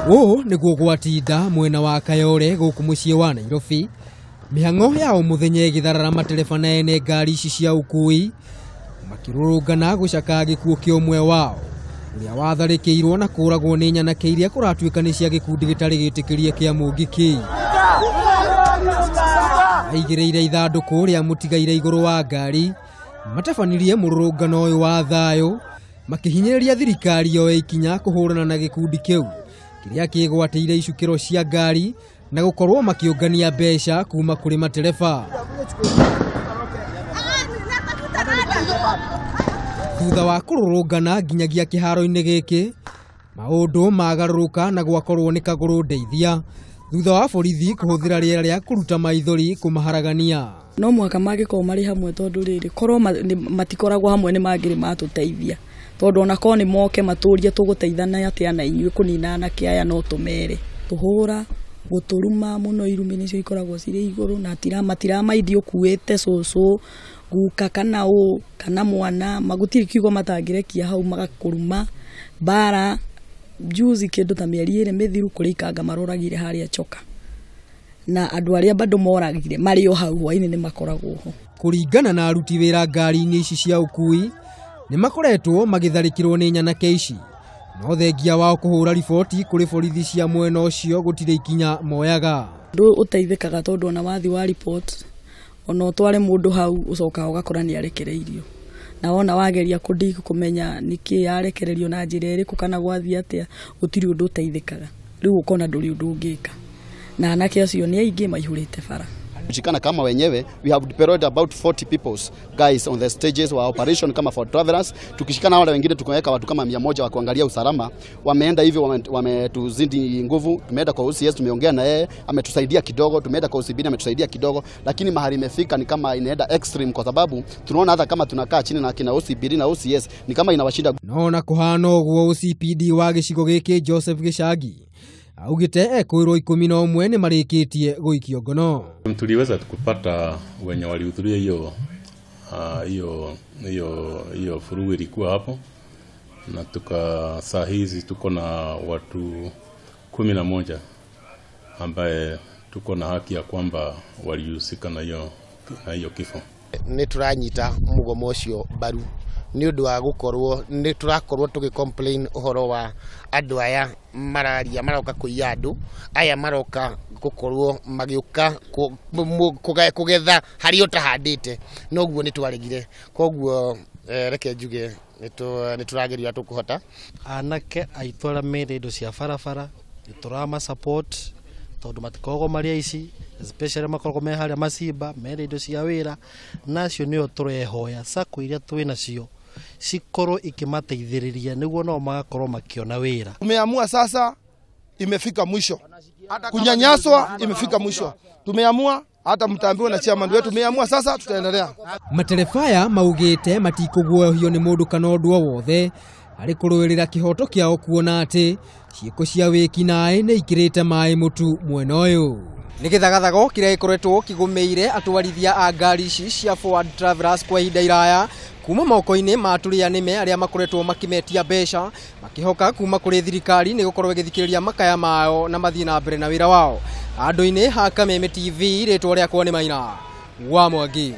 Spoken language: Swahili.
Ũũ nĩguo gwatinda mwena wa Kayole gũkũ mũciĩ wa Nairobi. Mĩhang'o ya mũthenya ĩgĩtharara matereba na ene ngari ici cia ũkui makĩrũrũngana gũcaka gĩkuũ kĩa ũmwe wao ũrĩa watharĩkĩirwo na kũragwo nĩ nyanake iria kũratuĩka nĩ cia gĩkundi gĩtarĩ gĩtĩkĩrie kĩa mũngĩ kĩu. Aigĩrĩire ithandũkũ rĩa mũtigaire igũrũ wa ngari matabanirie mũrũrũngano ũyũ wa thayũ makĩhinyĩrĩria thirikari yoe ikinya kũhũrana na gĩkundi kĩu kĩrĩa kĩgwatĩire icukĩro cia ngari na gũkorwo makĩũngania mbeca kuma kũrĩ matereba. Thutha wa kũrũrũngana nginyagia kĩharo-inĩ gĩkĩ, maũndũ magarũrũka na gwakorwo nĩ kagũrũ ndeithia thutha wa borithi kũhũthĩra rĩera rĩa kũruta maithori kũmaharagania. No mwaka mangĩkorwo marĩ hamwe tondũ rĩrĩ korwo matikoragwo hamwe nĩ mangĩrĩ matũteithia tondũ ona korwo nĩ moke matũrie tũgũteithana atĩa na inyuĩ kũnina anake aya no tũmere tũhũra gũtũruma mũno irumi nĩcio ikoragwo cirĩ igũrũ na matiramaidi ũkuĩte cũcũ guka kana ũ kana mwana magũtirĩ kiugo matangĩrekia hau magakũruma bara juzi kĩndũ ta mĩeri 2 mĩthiru kũrĩ ikanga maroragire harĩa Choka na andũ arĩa bado moragire marĩ o hau hwainĩ nĩ makoragwo ho. Kũringana na aruti wĩra ngari-inĩ ici cia ũkui nĩ makoretwo magĩtharĩkĩrwo nĩ nyanake ici, no thengia wao kũhũra riboti kũrĩ borithi cia mwena ũcio gũtirĩ ikinya moyaga. Ndũ ũteithĩkaga tondũ ona wathi wa report ona ũtware mũndũ hau ũcokaga ũgakora nĩ arekereirio na wona wageria kũndika kũmenya nĩkĩ yarekererio na njĩra ĩrĩkũ kana gwathi atĩa gũtirĩ ũndũ ũteithĩkaga. Rĩu ũkona ndũrĩ ũndũ ũngĩka na anake acio nĩ aingĩ maihũrĩte bara. Kushikana kama wenyewe, we have deployed about 40 guys on the stages wa operation kama for travelers. Tukishikana wale wengine tukaweka watu kama 100 wa kuangalia usalama. Wameenda hivyo wametuzidi nguvu. Tumeenda kwa OCS tumeongea na yeye, ametusaidia kidogo. Tumeenda kwa OCB ametusaidia kidogo, lakini mahali imefika ni kama inaenda extreme kwa sababu tunaona hata kama tunakaa chini na kina OCB na OCS ni kama inawashinda. Naona kuhana ũguo OCPD wa gĩcigo gĩkĩ Joseph Gĩcagi augite ekũirwo 11 nĩ marĩkĩtie gũikio ngono. Tuliweza kupata wenye walihudhuria hiyo furugu ilikuwa hapo na saa hizi tuko na watu 11 ambaye tuko na haki ya kwamba walihusika na hiyo kifo. Nĩ turanyita mugomo ũcio baru ni ũndũ wa gũkorwo nĩ turakorwo tũgĩ-complain ũhoro wa andũ aya mararia maroka kũiya andũ aya maroka gũkorwo magĩũka kũgetha harĩa ũtahandĩte noguo nĩ twaregire koguo reke njuge nĩ turageria tũkũhota anake aitwara mere indo cia barabara nĩ turama support tondũ matikogo maria ici especially makorwo me harĩa macimba mere indo cia wĩra nacio nĩo tũrehoya sako iria twĩ nacio cikorwo ikimateithĩrĩria nĩguo no magakorwo makiona wĩra. Tumeamua sasa imefika mwisho. Kunyanyaswa imefika mwisho. Tumeamua hata mtaambiwa na chairman wetu tumeamua sasa tutaendelea. Materefaya maugĩte matikũguoyohio nĩ mũndũ kana ũndũ o wothe harĩ kũrũĩrĩra kĩhoto kĩao kuona atĩ ciĩko cia wĩkinaĩ nĩ ikĩrĩte maĩ mũtu mwena ũyũ. Nĩ gĩthagathago kĩrĩa gĩkoretwo kĩgũmĩire atwarithia a ngari ici cia Forward Travelers kwa ihinda iraya kuma moko-inĩ ma atũrĩanĩme arĩa makoretwo makimetia mbeca makĩhoka kuma kũrĩ thirikari nĩ gũkorwo ĩgĩthikĩrĩria makaya mao na mathiĩ na mbere na wĩra wao. Handũ-inĩ ha Kameme TV rĩtwa rĩakwa nĩ Maina wa Mwangi.